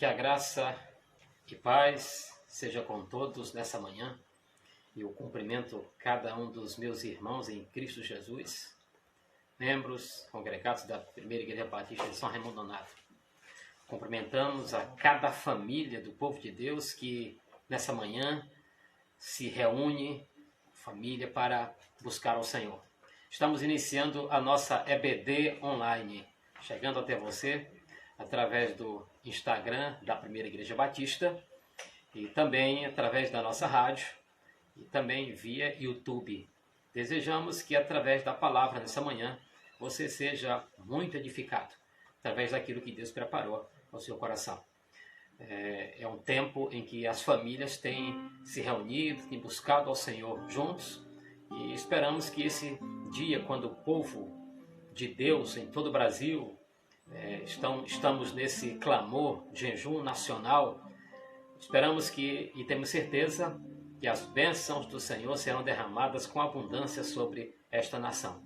Que a graça e paz seja com todos nessa manhã. Eu cumprimento cada um dos meus irmãos em Cristo Jesus, membros congregados da Primeira Igreja Batista de São Raimundo Nonato. Cumprimentamos a cada família do povo de Deus que nessa manhã se reúne, família, para buscar ao Senhor. Estamos iniciando a nossa EBD online, chegando até você através do Instagram da Primeira Igreja Batista e também através da nossa rádio e também via YouTube. Desejamos que através da palavra nessa manhã você seja muito edificado através daquilo que Deus preparou ao seu coração. É um tempo em que as famílias têm se reunido, têm buscado ao Senhor juntos e esperamos que esse dia, quando o povo de Deus em todo o Brasil estamos nesse clamor, jejum nacional, esperamos que, e temos certeza, que as bênçãos do Senhor serão derramadas com abundância sobre esta nação.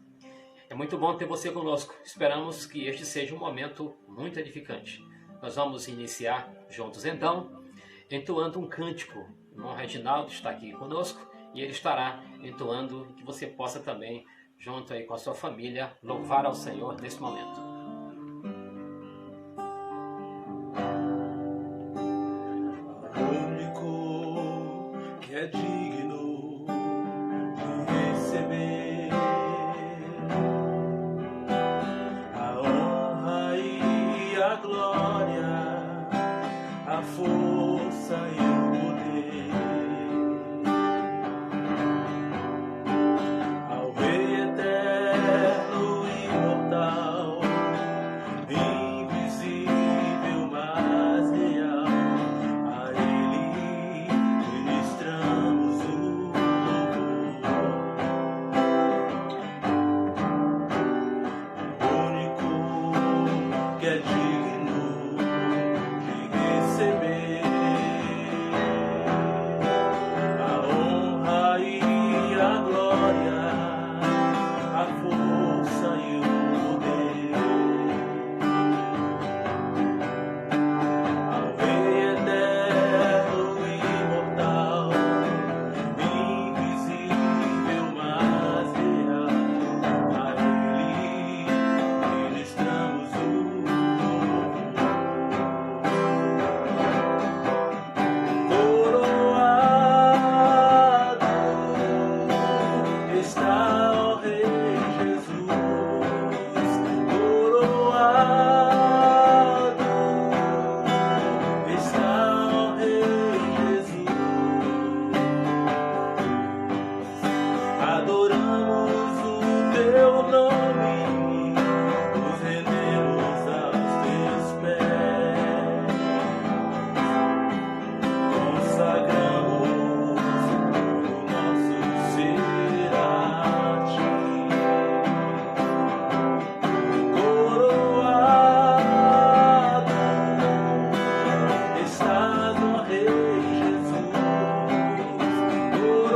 É muito bom ter você conosco. Esperamos que este seja um momento muito edificante. Nós vamos iniciar juntos então, entoando um cântico. O irmão Reginaldo está aqui conosco e ele estará entoando, que você possa também, junto aí com a sua família, louvar ao Senhor nesse momento. É digno de receber a honra e a glória, a força e o poder ao Rei eterno e imortal, invisível, mas real. A Ele ministramos o único que é digno de receber a honra e a glória, a força e o poder ao Rei eterno e imortal, invisível, mas real. A Ele ministramos o coroado está, ó Rei Jesus, coroado está, ó Rei Jesus. Adoramos o teu nome, nos rendemos aos teus pés, consagramos o nosso ser a ti. Coroado estás, ó Rei Jesus,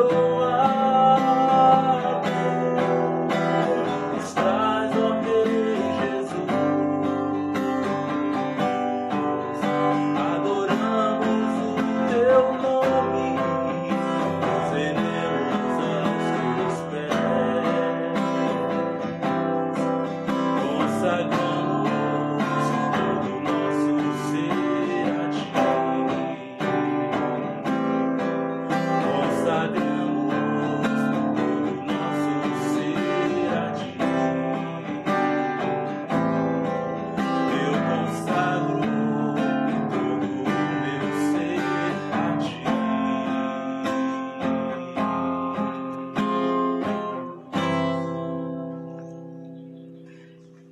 coroado estás, ó Rei Jesus. Adoramos o teu nome, nos rendemos aos teus pés, consagramos todo o nosso ser a ti. Consagramos todo o nosso ser a ti. Eu consagro todo o meu ser a ti.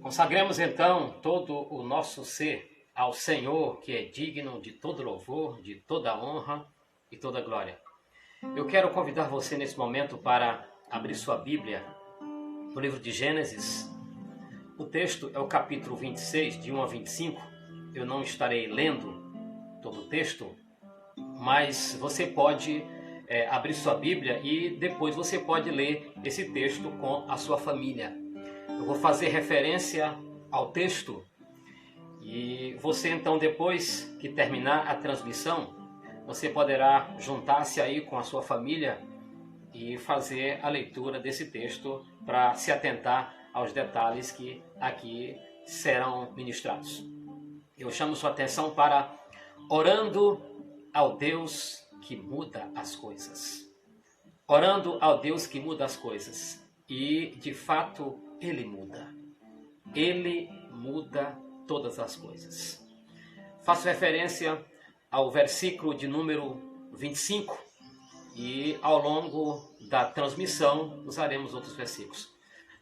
Consagremos então todo o nosso ser ao Senhor, que é digno de todo louvor, de toda honra e toda glória. Eu quero convidar você nesse momento para abrir sua Bíblia no livro de Gênesis. O texto é o capítulo 26, de 1 a 25. Eu não estarei lendo todo o texto, mas você pode abrir sua Bíblia e depois você pode ler esse texto com a sua família. Eu vou fazer referência ao texto e você então, depois que terminar a transmissão, você poderá juntar-se aí com a sua família e fazer a leitura desse texto para se atentar aos detalhes que aqui serão ministrados. Eu chamo sua atenção para orando ao Deus que muda as coisas. Orando ao Deus que muda as coisas. E, de fato, Ele muda. Ele muda todas as coisas. Faço referência ao versículo de número 25 e ao longo da transmissão usaremos outros versículos.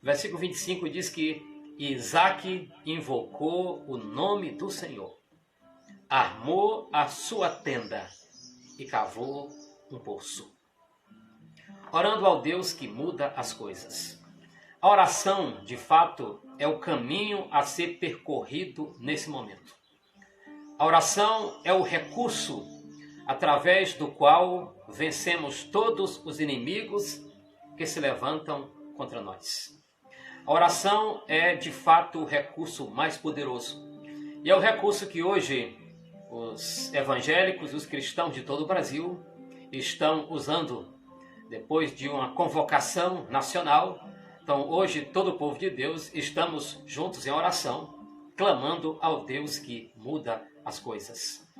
O versículo 25 diz que Isaque invocou o nome do Senhor, armou a sua tenda e cavou um poço. Orando ao Deus que muda as coisas. A oração, de fato, é o caminho a ser percorrido nesse momento. A oração é o recurso através do qual vencemos todos os inimigos que se levantam contra nós. A oração é, de fato, o recurso mais poderoso. E é o recurso que hoje os evangélicos, os cristãos de todo o Brasil estão usando depois de uma convocação nacional. Então, hoje, todo o povo de Deus, estamos juntos em oração, clamando ao Deus que muda as coisas.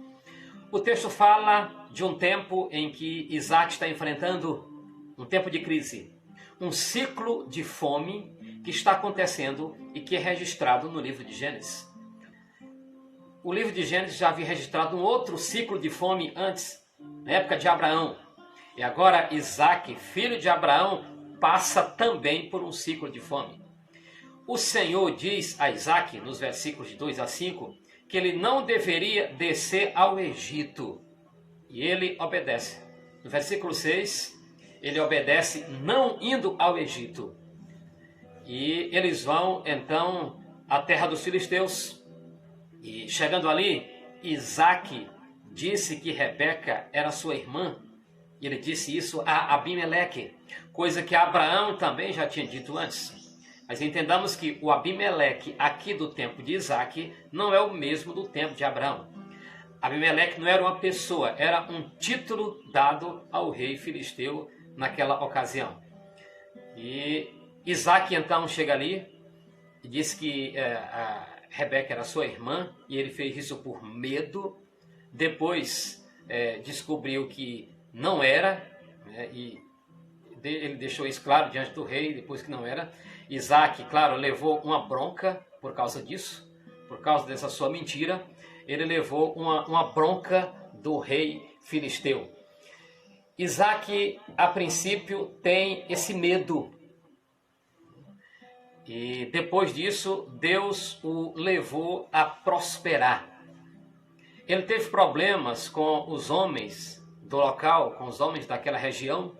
O texto fala de um tempo em que Isaque está enfrentando um tempo de crise, um ciclo de fome que está acontecendo e que é registrado no livro de Gênesis. O livro de Gênesis já havia registrado um outro ciclo de fome antes, na época de Abraão. E agora Isaque, filho de Abraão, passa também por um ciclo de fome. O Senhor diz a Isaque, nos versículos de 2 a 5, que ele não deveria descer ao Egito. E ele obedece. No versículo 6, ele obedece não indo ao Egito. E eles vão, então, à terra dos filisteus. E chegando ali, Isaque disse que Rebeca era sua irmã. E ele disse isso a Abimeleque, coisa que Abraão também já tinha dito antes. Mas entendamos que o Abimeleque aqui do tempo de Isaque não é o mesmo do tempo de Abraão. Abimeleque não era uma pessoa, era um título dado ao rei filisteu naquela ocasião. E Isaque então chega ali e diz que a Rebeca era sua irmã e ele fez isso por medo. Depois descobriu que não era, né, e ele deixou isso claro diante do rei, depois que não era. Isaque, claro, levou uma bronca por causa disso, por causa dessa sua mentira. Ele levou uma bronca do rei filisteu. Isaque, a princípio, tem esse medo. E depois disso, Deus o levou a prosperar. Ele teve problemas com os homens do local, com os homens daquela região,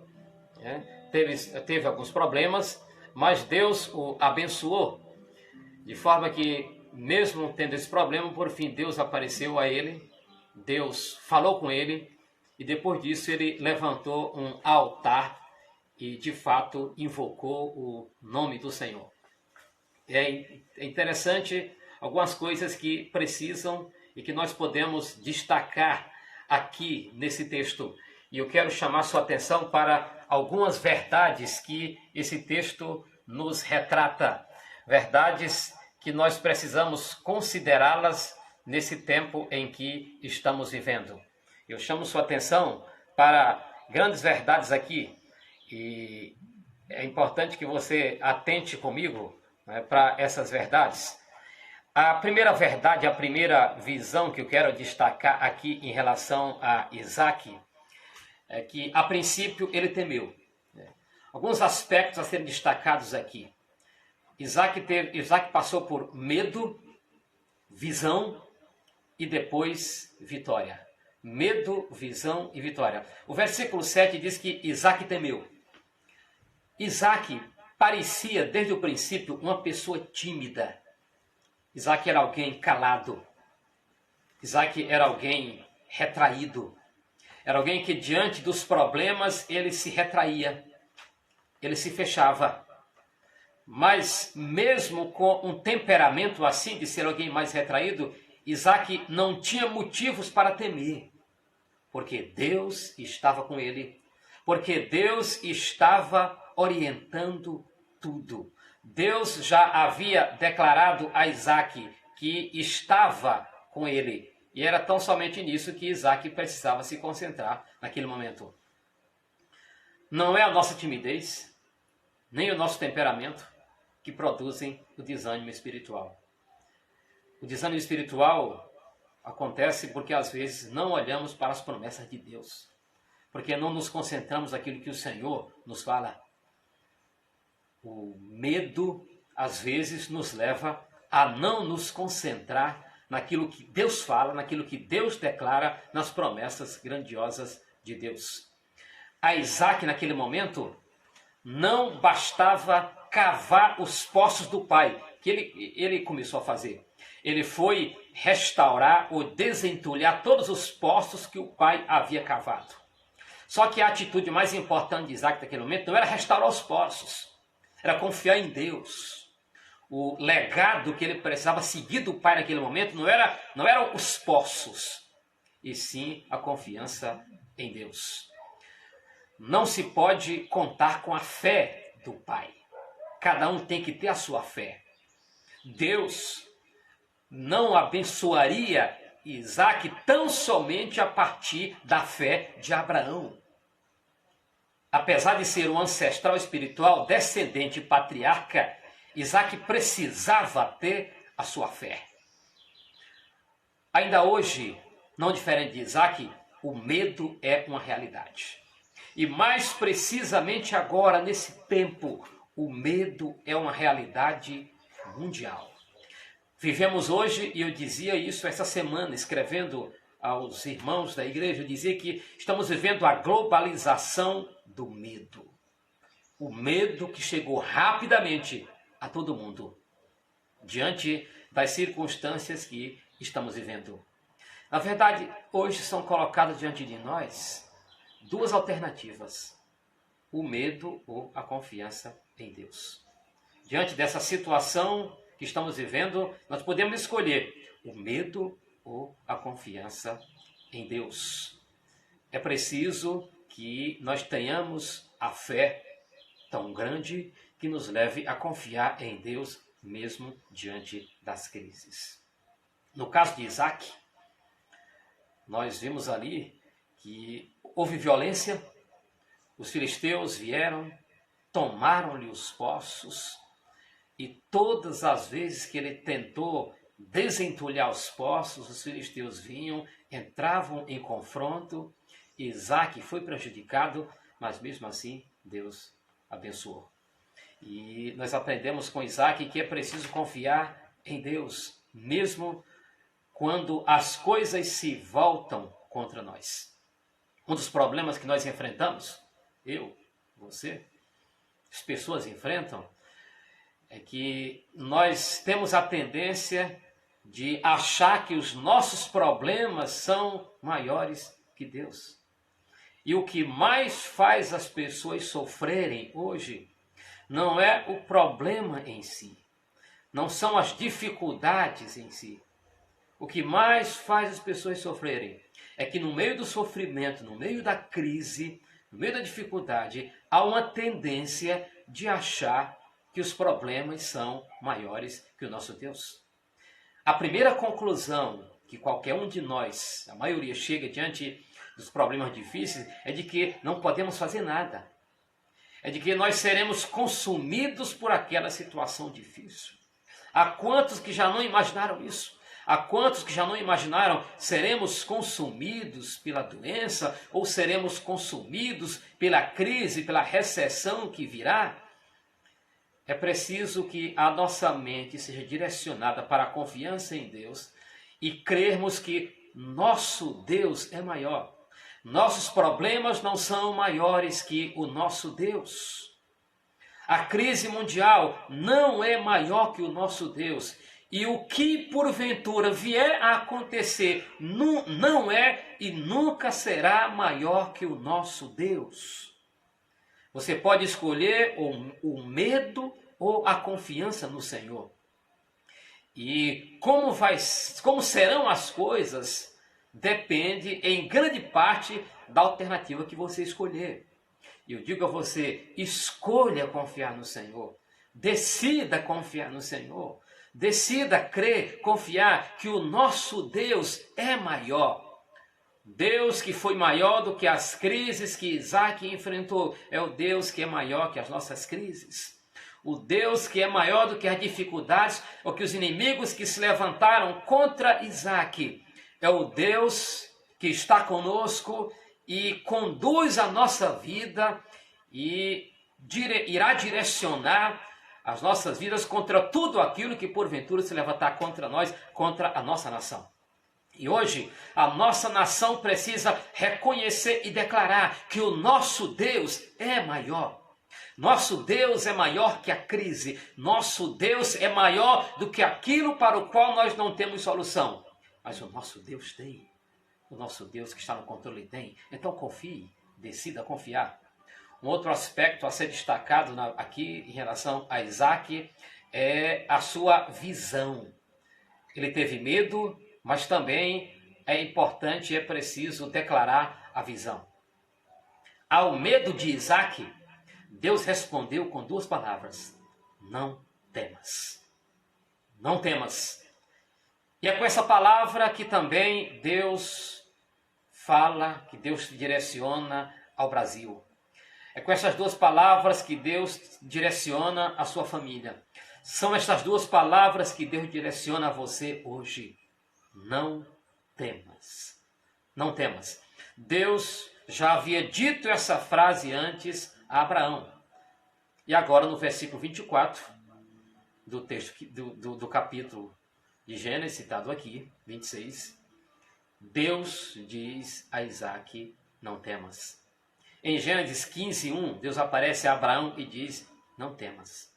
né? Teve alguns problemas, mas Deus o abençoou, de forma que, mesmo tendo esse problema, por fim Deus apareceu a ele, Deus falou com ele, e depois disso ele levantou um altar e, de fato, invocou o nome do Senhor. É interessante algumas coisas que precisam e que nós podemos destacar aqui nesse texto. E eu quero chamar sua atenção para algumas verdades que esse texto nos retrata. Verdades que nós precisamos considerá-las nesse tempo em que estamos vivendo. Eu chamo sua atenção para grandes verdades aqui. E é importante que você atente comigo, né, para essas verdades. A primeira verdade, a primeira visão que eu quero destacar aqui em relação a Isaque é que, a princípio, ele temeu. Alguns aspectos a serem destacados aqui. Isaque passou por medo, visão e depois vitória. Medo, visão e vitória. O versículo 7 diz que Isaque temeu. Isaque parecia, desde o princípio, uma pessoa tímida. Isaque era alguém calado. Isaque era alguém retraído. Era alguém que, diante dos problemas, ele se retraía. Ele se fechava. Mas, mesmo com um temperamento assim, de ser alguém mais retraído, Isaac não tinha motivos para temer, porque Deus estava com ele, porque Deus estava orientando tudo. Deus já havia declarado a Isaac que estava com ele, e era tão somente nisso que Isaac precisava se concentrar naquele momento. Não é a nossa timidez, nem o nosso temperamento que produzem o desânimo espiritual. O desânimo espiritual acontece porque às vezes não olhamos para as promessas de Deus, porque não nos concentramos naquilo que o Senhor nos fala. O medo às vezes nos leva a não nos concentrar naquilo que Deus fala, naquilo que Deus declara, nas promessas grandiosas de Deus. A Isaac, naquele momento, não bastava cavar os poços do pai, que ele começou a fazer. Ele foi restaurar ou desentulhar todos os poços que o pai havia cavado. Só que a atitude mais importante de Isaac naquele momento não era restaurar os poços, era confiar em Deus. O legado que ele precisava seguir do pai naquele momento não eram os poços, e sim a confiança em Deus. Não se pode contar com a fé do pai. Cada um tem que ter a sua fé. Deus não abençoaria Isaac tão somente a partir da fé de Abraão. Apesar de ser um ancestral espiritual, descendente patriarca, Isaac precisava ter a sua fé. Ainda hoje, não diferente de Isaac, o medo é uma realidade. E mais precisamente agora, nesse tempo, o medo é uma realidade mundial. Vivemos hoje, e eu dizia isso essa semana, escrevendo aos irmãos da igreja, eu dizia que estamos vivendo a globalização do medo. O medo que chegou rapidamente a todo mundo, diante das circunstâncias que estamos vivendo. Na verdade, hoje são colocadas diante de nós duas alternativas: o medo ou a confiança em Deus. Diante dessa situação que estamos vivendo, nós podemos escolher o medo ou a confiança em Deus. É preciso que nós tenhamos a fé tão grande que nos leve a confiar em Deus mesmo diante das crises. No caso de Isaac, nós vimos ali que houve violência, os filisteus vieram, tomaram-lhe os poços, e todas as vezes que ele tentou desentulhar os poços, os filisteus vinham, entravam em confronto, Isaac foi prejudicado, mas mesmo assim Deus abençoou. E nós aprendemos com Isaac que é preciso confiar em Deus, mesmo quando as coisas se voltam contra nós. Um dos problemas que nós enfrentamos, eu, você, as pessoas enfrentam, é que nós temos a tendência de achar que os nossos problemas são maiores que Deus. E o que mais faz as pessoas sofrerem hoje não é o problema em si, não são as dificuldades em si. O que mais faz as pessoas sofrerem é que no meio do sofrimento, no meio da crise, no meio da dificuldade, há uma tendência de achar que os problemas são maiores que o nosso Deus. A primeira conclusão que qualquer um de nós, a maioria, chega diante dos problemas difíceis é de que não podemos fazer nada. É de que nós seremos consumidos por aquela situação difícil. Há quantos que já não imaginaram isso? Há quantos que já não imaginaram seremos consumidos pela doença ou seremos consumidos pela crise, pela recessão que virá? É preciso que a nossa mente seja direcionada para a confiança em Deus e crermos que nosso Deus é maior. Nossos problemas não são maiores que o nosso Deus. A crise mundial não é maior que o nosso Deus. E o que porventura vier a acontecer não é e nunca será maior que o nosso Deus. Você pode escolher o medo ou a confiança no Senhor. E como serão as coisas depende em grande parte da alternativa que você escolher. E eu digo a você, escolha confiar no Senhor. Decida confiar no Senhor. Decida crer, confiar que o nosso Deus é maior. Deus que foi maior do que as crises que Isaac enfrentou, é o Deus que é maior que as nossas crises. O Deus que é maior do que as dificuldades ou que os inimigos que se levantaram contra Isaac, é o Deus que está conosco e conduz a nossa vida e irá direcionar as nossas vidas contra tudo aquilo que porventura se levantar contra nós, contra a nossa nação. E hoje a nossa nação precisa reconhecer e declarar que o nosso Deus é maior. Nosso Deus é maior que a crise. Nosso Deus é maior do que aquilo para o qual nós não temos solução. Mas o nosso Deus tem. O nosso Deus que está no controle tem. Então confie, decida confiar. Um outro aspecto a ser destacado aqui em relação a Isaac é a sua visão. Ele teve medo, mas também é importante e é preciso declarar a visão. Ao medo de Isaac, Deus respondeu com duas palavras: não temas. Não temas. E é com essa palavra que também Deus fala, que Deus direciona ao Brasil. É com essas duas palavras que Deus direciona a sua família. São estas duas palavras que Deus direciona a você hoje. Não temas. Não temas. Deus já havia dito essa frase antes a Abraão. E agora no versículo 24 do texto do capítulo de Gênesis, citado aqui, 26, Deus diz a Isaac: não temas. Em Gênesis 15:1, Deus aparece a Abraão e diz: não temas.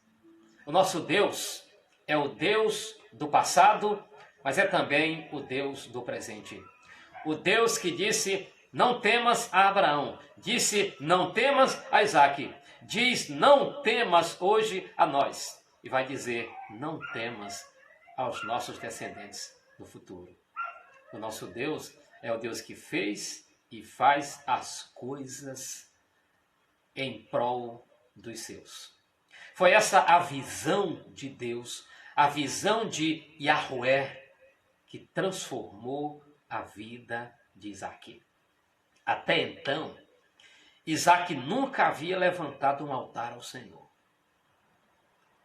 O nosso Deus é o Deus do passado, mas é também o Deus do presente. O Deus que disse: não temas a Abraão, disse: não temas a Isaac, diz: não temas hoje a nós. E vai dizer: não temas aos nossos descendentes no futuro. O nosso Deus é o Deus que fez e faz as coisas em prol dos seus. Foi essa a visão de Deus, a visão de Yahweh, que transformou a vida de Isaac. Até então, Isaac nunca havia levantado um altar ao Senhor.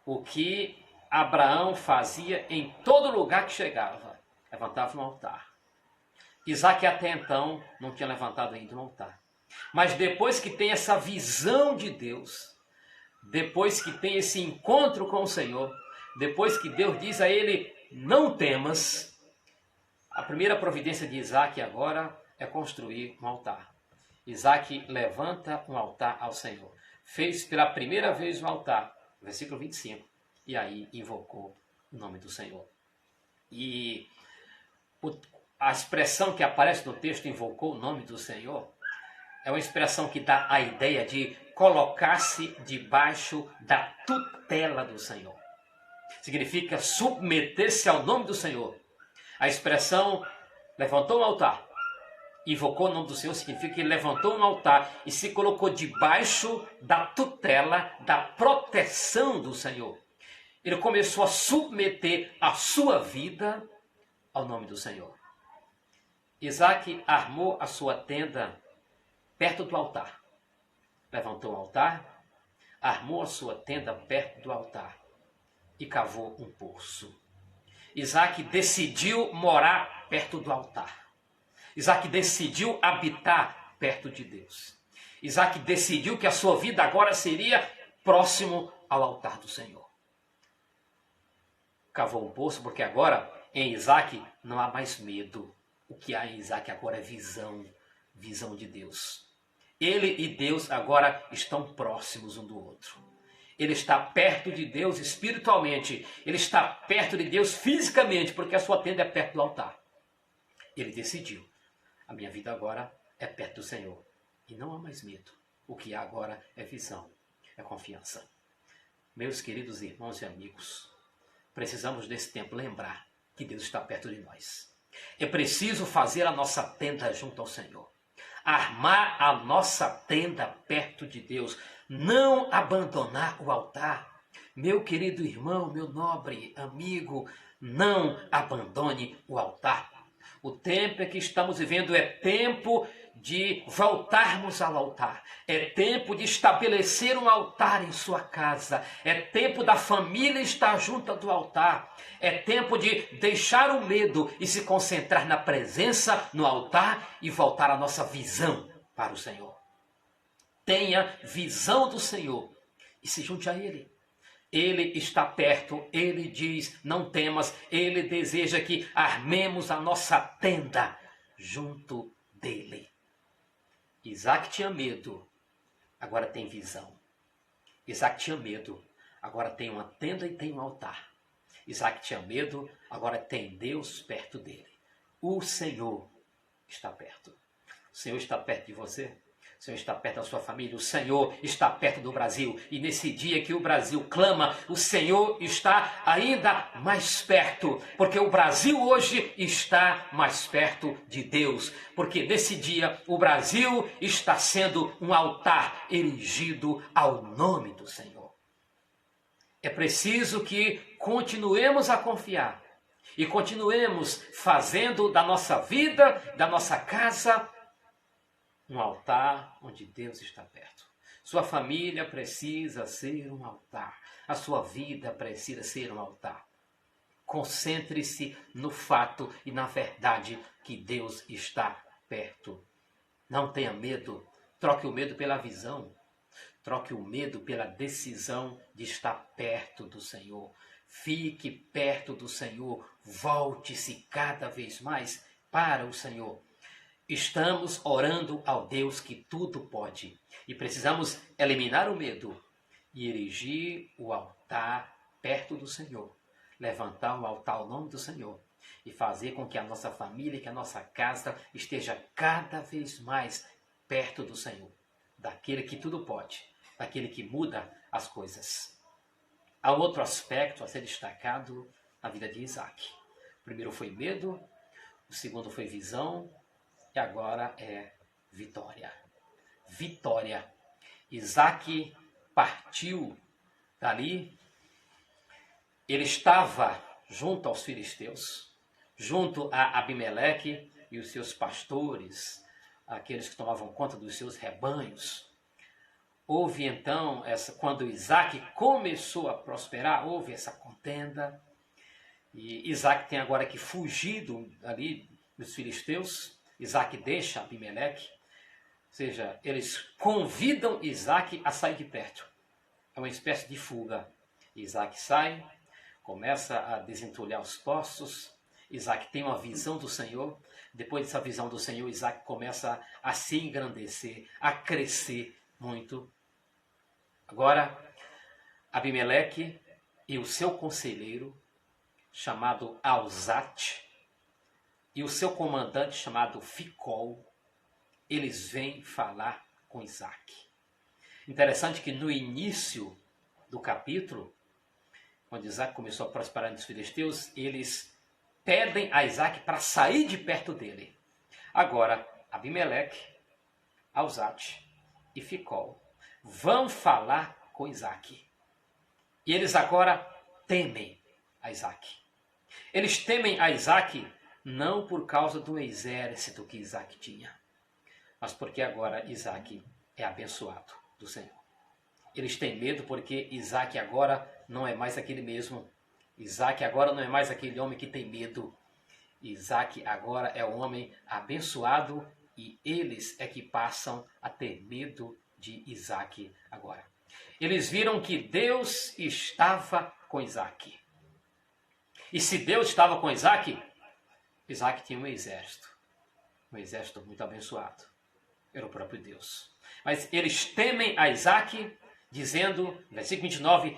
O que Abraão fazia em todo lugar que chegava, levantava um altar. Isaac até então não tinha levantado ainda um altar. Mas depois que tem essa visão de Deus, depois que tem esse encontro com o Senhor, depois que Deus diz a ele: não temas, a primeira providência de Isaac agora é construir um altar. Isaac levanta um altar ao Senhor. Fez pela primeira vez um altar, versículo 25, e aí invocou o nome do Senhor. E a expressão que aparece no texto, invocou o nome do Senhor, é uma expressão que dá a ideia de colocar-se debaixo da tutela do Senhor. Significa submeter-se ao nome do Senhor. A expressão levantou um altar, invocou o nome do Senhor, significa que ele levantou um altar e se colocou debaixo da tutela, da proteção do Senhor. Ele começou a submeter a sua vida ao nome do Senhor. Isaac armou a sua tenda perto do altar. Levantou o altar, armou a sua tenda perto do altar e cavou um poço. Isaac decidiu morar perto do altar. Isaac decidiu habitar perto de Deus. Isaac decidiu que a sua vida agora seria próximo ao altar do Senhor. Cavou um poço porque agora em Isaac não há mais medo. O que há em Isaac agora é visão de Deus. Ele e Deus agora estão próximos um do outro. Ele está perto de Deus espiritualmente. Ele está perto de Deus fisicamente, porque a sua tenda é perto do altar. Ele decidiu: a minha vida agora é perto do Senhor. E não há mais medo. O que há agora é visão, é confiança. Meus queridos irmãos e amigos, precisamos nesse tempo lembrar que Deus está perto de nós. É preciso fazer a nossa tenda junto ao Senhor. Armar a nossa tenda perto de Deus. Não abandonar o altar. Meu querido irmão, meu nobre amigo, não abandone o altar. O tempo que estamos vivendo é tempo de voltarmos ao altar. É tempo de estabelecer um altar em sua casa. É tempo da família estar junto do altar. É tempo de deixar o medo e se concentrar na presença, no altar e voltar a nossa visão para o Senhor. Tenha visão do Senhor e se junte a Ele. Ele está perto, Ele diz, não temas, Ele deseja que armemos a nossa tenda junto dEle. Isaac tinha medo, agora tem visão. Isaac tinha medo, agora tem uma tenda e tem um altar. Isaac tinha medo, agora tem Deus perto dele. O Senhor está perto. O Senhor está perto de você. O Senhor está perto da sua família, o Senhor está perto do Brasil. E nesse dia que o Brasil clama, o Senhor está ainda mais perto. Porque o Brasil hoje está mais perto de Deus. Porque nesse dia o Brasil está sendo um altar erigido ao nome do Senhor. É preciso que continuemos a confiar. E continuemos fazendo da nossa vida, da nossa casa, um altar onde Deus está perto. Sua família precisa ser um altar. A sua vida precisa ser um altar. Concentre-se no fato e na verdade que Deus está perto. Não tenha medo. Troque o medo pela visão. Troque o medo pela decisão de estar perto do Senhor. Fique perto do Senhor. Volte-se cada vez mais para o Senhor. Estamos orando ao Deus que tudo pode e precisamos eliminar o medo e erigir o altar perto do Senhor, levantar o altar ao nome do Senhor e fazer com que a nossa família, que a nossa casa esteja cada vez mais perto do Senhor, daquele que tudo pode, daquele que muda as coisas. Há outro aspecto a ser destacado na vida de Isaac. O primeiro foi medo, o segundo foi visão, e agora é vitória. Vitória. Isaac partiu dali. Ele estava junto aos filisteus, junto a Abimeleque e os seus pastores, aqueles que tomavam conta dos seus rebanhos. Houve então, quando Isaac começou a prosperar, houve essa contenda. E Isaac tem agora que fugir ali dos filisteus. Isaac deixa Abimeleque, ou seja, eles convidam Isaac a sair de perto. É uma espécie de fuga. Isaac sai, começa a desentulhar os poços. Isaac tem uma visão do Senhor. Depois dessa visão do Senhor, Isaac começa a se engrandecer, a crescer muito. Agora, Abimeleque e o seu conselheiro, chamado Alzate, e o seu comandante chamado Ficol, eles vêm falar com Isaac. Interessante que no início do capítulo, quando Isaac começou a prosperar entre os filisteus, eles pedem a Isaac para sair de perto dele. Agora, Abimeleque, Alzate e Ficol vão falar com Isaac. E eles agora temem a Isaac. Eles temem a Isaac não por causa do exército que Isaac tinha, mas porque agora Isaac é abençoado do Senhor. Eles têm medo porque Isaac agora não é mais aquele mesmo. Isaac agora não é mais aquele homem que tem medo. Isaac agora é um homem abençoado e eles é que passam a ter medo de Isaac agora. Eles viram que Deus estava com Isaac. E se Deus estava com Isaac, Isaac tinha um exército muito abençoado. Era o próprio Deus. Mas eles temem a Isaac, dizendo, versículo 29,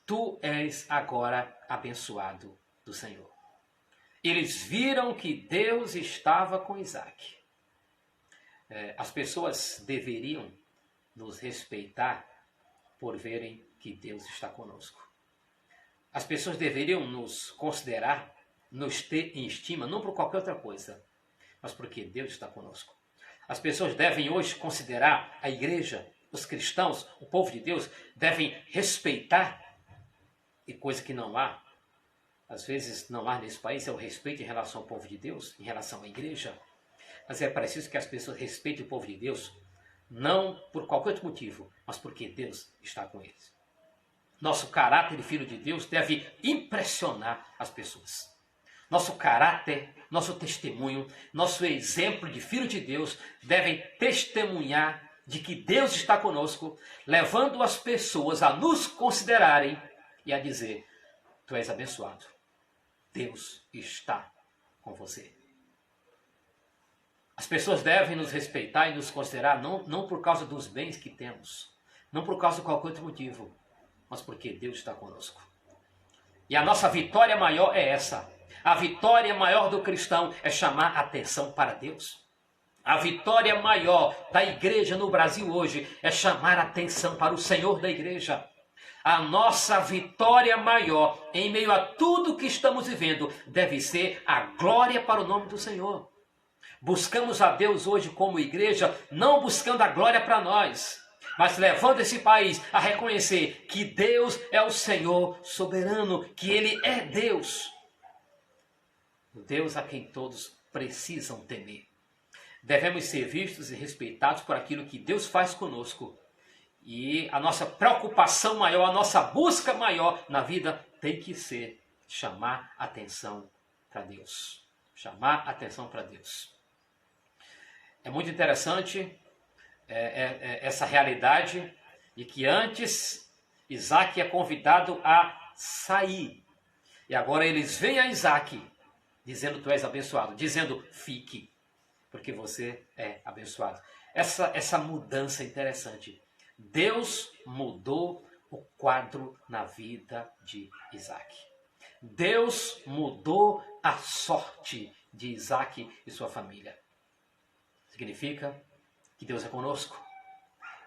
tu és agora abençoado do Senhor. Eles viram que Deus estava com Isaac. As pessoas deveriam nos respeitar por verem que Deus está conosco. As pessoas deveriam nos considerar, nos ter em estima, não por qualquer outra coisa, mas porque Deus está conosco. As pessoas devem hoje considerar a igreja, os cristãos, o povo de Deus, devem respeitar, e coisa que não há, às vezes não há nesse país, é o respeito em relação ao povo de Deus, em relação à igreja. Mas é preciso que as pessoas respeitem o povo de Deus, não por qualquer outro motivo, mas porque Deus está com eles. Nosso caráter de filho de Deus deve impressionar as pessoas. Nosso caráter, nosso testemunho, nosso exemplo de filho de Deus devem testemunhar de que Deus está conosco, levando as pessoas a nos considerarem e a dizer: tu és abençoado. Deus está com você. As pessoas devem nos respeitar e nos considerar não por causa dos bens que temos, não por causa de qualquer outro motivo, mas porque Deus está conosco. E a nossa vitória maior é essa. A vitória maior do cristão é chamar atenção para Deus. A vitória maior da igreja no Brasil hoje é chamar atenção para o Senhor da igreja. A nossa vitória maior em meio a tudo que estamos vivendo deve ser a glória para o nome do Senhor. Buscamos a Deus hoje como igreja, não buscando a glória para nós, mas levando esse país a reconhecer que Deus é o Senhor soberano, que Ele é Deus. O Deus a quem todos precisam temer. Devemos ser vistos e respeitados por aquilo que Deus faz conosco. E a nossa preocupação maior, a nossa busca maior na vida tem que ser chamar atenção para Deus. Chamar atenção para Deus. É muito interessante essa realidade de que antes Isaac é convidado a sair. E agora eles vêm a Isaac dizendo: tu és abençoado. Dizendo: fique, porque você é abençoado. Essa mudança é interessante. Deus mudou o quadro na vida de Isaac. Deus mudou a sorte de Isaac e sua família. Significa que Deus é conosco.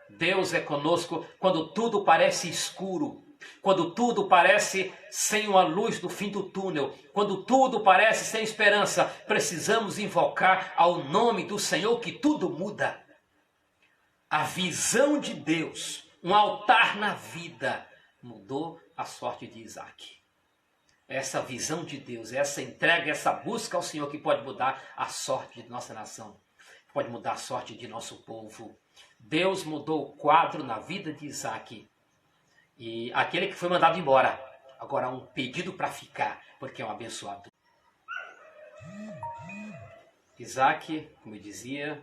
Deus é conosco quando tudo parece escuro, quando tudo parece sem uma luz do fim do túnel, quando tudo parece sem esperança. Precisamos invocar ao nome do Senhor que tudo muda. A visão de Deus, um altar na vida, mudou a sorte de Isaac. Essa visão de Deus, essa entrega, essa busca ao Senhor que pode mudar a sorte de nossa nação, pode mudar a sorte de nosso povo. Deus mudou o quadro na vida de Isaac. E aquele que foi mandado embora, agora há um pedido para ficar, porque é um abençoado. Isaac, como eu dizia,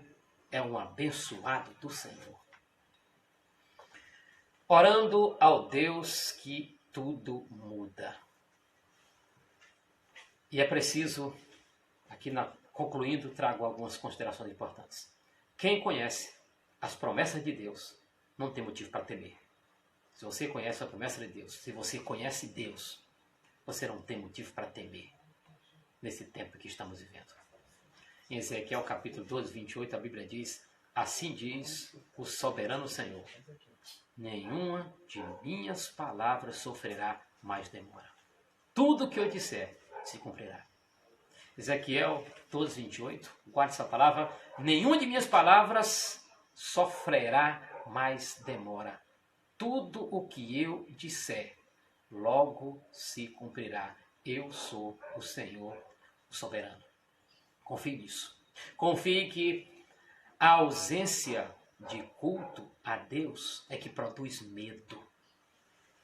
é um abençoado do Senhor. Orando ao Deus que tudo muda. E é preciso, aqui concluindo, trago algumas considerações importantes. Quem conhece as promessas de Deus não tem motivo para temer. Se você conhece a promessa de Deus, se você conhece Deus, você não tem motivo para temer nesse tempo que estamos vivendo. Em Ezequiel capítulo 12, 28, a Bíblia diz: assim diz o soberano Senhor: nenhuma de minhas palavras sofrerá mais demora. Tudo que eu disser se cumprirá. Ezequiel 12, 28, guarde essa palavra: nenhuma de minhas palavras sofrerá mais demora. Tudo o que eu disser, logo se cumprirá. Eu sou o Senhor, o soberano. Confie nisso. Confie que a ausência de culto a Deus é que produz medo.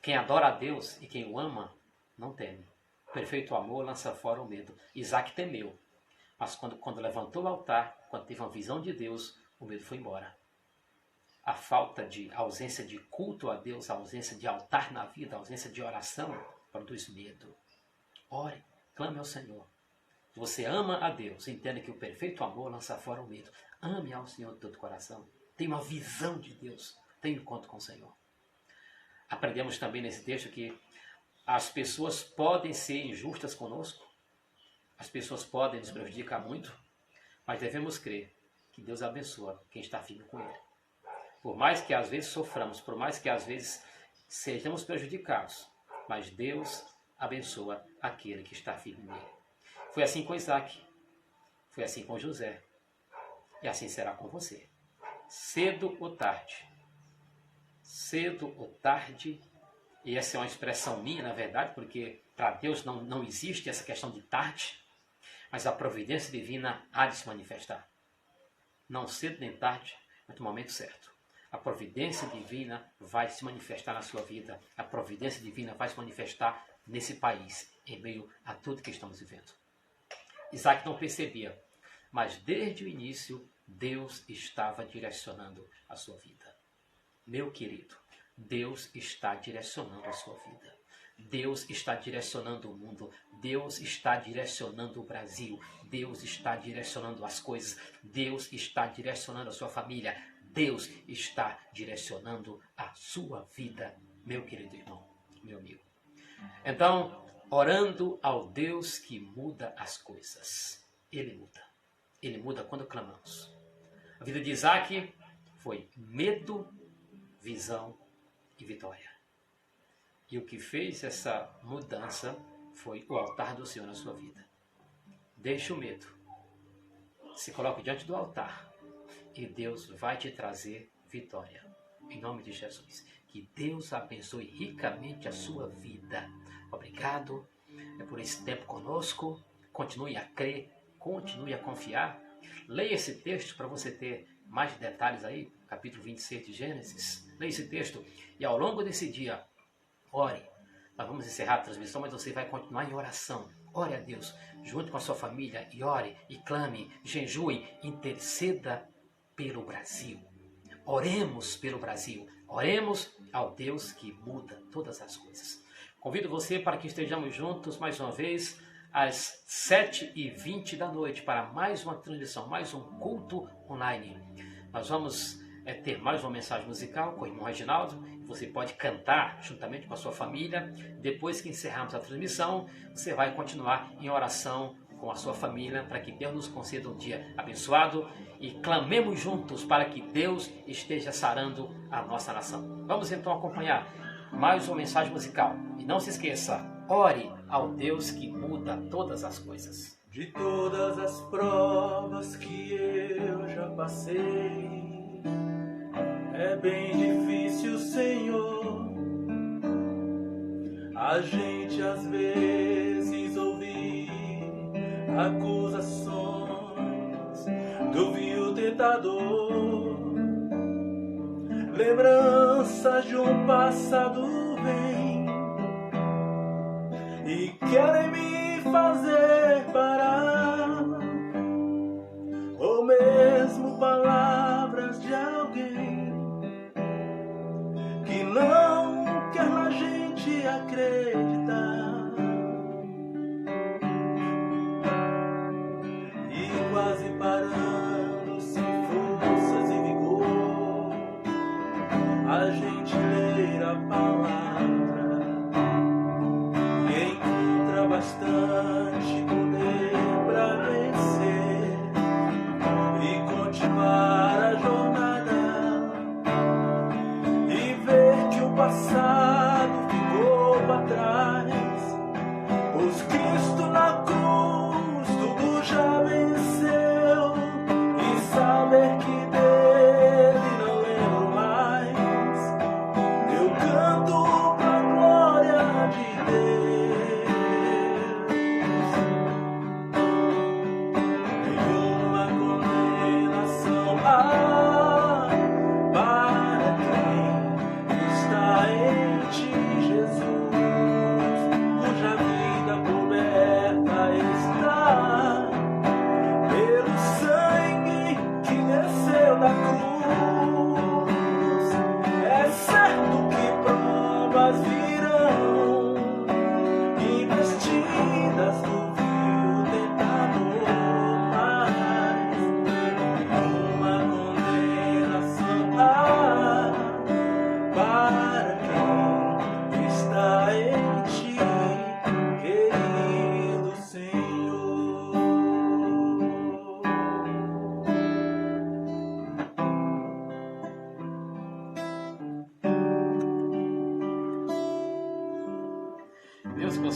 Quem adora a Deus e quem o ama, não teme. Perfeito amor lança fora o medo. Isaac temeu, mas quando levantou o altar, quando teve uma visão de Deus, o medo foi embora. A ausência de culto a Deus, a ausência de altar na vida, a ausência de oração, produz medo. Ore, clame ao Senhor. Se você ama a Deus, entenda que o perfeito amor lança fora o medo. Ame ao Senhor de todo o coração. Tenha uma visão de Deus. Tenha um encontro com o Senhor. Aprendemos também nesse texto que as pessoas podem ser injustas conosco. As pessoas podem nos prejudicar muito. Mas devemos crer que Deus abençoa quem está firme com Ele. Por mais que às vezes soframos, por mais que às vezes sejamos prejudicados, mas Deus abençoa aquele que está firme nele. Foi assim com Isaac, foi assim com José, e assim será com você. Cedo ou tarde, e essa é uma expressão minha, na verdade, porque para Deus não existe essa questão de tarde, mas a providência divina há de se manifestar. Não cedo nem tarde, mas no momento certo. A providência divina vai se manifestar na sua vida. A providência divina vai se manifestar nesse país, em meio a tudo que estamos vivendo. Isaac não percebia, mas desde o início, Deus estava direcionando a sua vida. Meu querido, Deus está direcionando a sua vida. Deus está direcionando o mundo. Deus está direcionando o Brasil. Deus está direcionando as coisas. Deus está direcionando a sua família. Deus está direcionando a sua vida, meu querido irmão, meu amigo. Então, orando ao Deus que muda as coisas. Ele muda. Ele muda quando clamamos. A vida de Isaac foi medo, visão e vitória. E o que fez essa mudança foi o altar do Senhor na sua vida. Deixe o medo. Se coloque diante do altar e Deus vai te trazer vitória. Em nome de Jesus. Que Deus abençoe ricamente a sua vida. Obrigado por esse tempo conosco. Continue a crer, continue a confiar. Leia esse texto para você ter mais detalhes aí, capítulo 26 de Gênesis. Leia esse texto e ao longo desse dia, ore. Nós vamos encerrar a transmissão, mas você vai continuar em oração. Ore a Deus, junto com a sua família, e ore, e clame, jejue, interceda pelo Brasil. Oremos pelo Brasil. Oremos ao Deus que muda todas as coisas. Convido você para que estejamos juntos mais uma vez às 7h20 da noite para mais uma transmissão, mais um culto online. Nós vamos ter mais uma mensagem musical com o irmão Reginaldo. Você pode cantar juntamente com a sua família. Depois que encerrarmos a transmissão, você vai continuar em oração com a sua família para que Deus nos conceda um dia abençoado e clamemos juntos para que Deus esteja sarando a nossa nação. Vamos então acompanhar mais uma mensagem musical. E não se esqueça, ore ao Deus que muda todas as coisas. De todas as provas que eu já passei, é bem difícil, Senhor, a gente às vezes ouvir acusações do vil tentador. Lembranças de um passado vem e querem me fazer parar, ou mesmo palavras de alguém que não quer na gente acreditar. E quase parando, sem forças e vigor, a gente ler a palavra e encontra bastante poder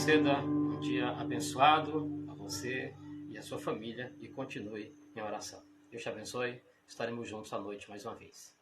conceda um dia abençoado a você e a sua família e continue em oração. Deus te abençoe. Estaremos juntos à noite mais uma vez.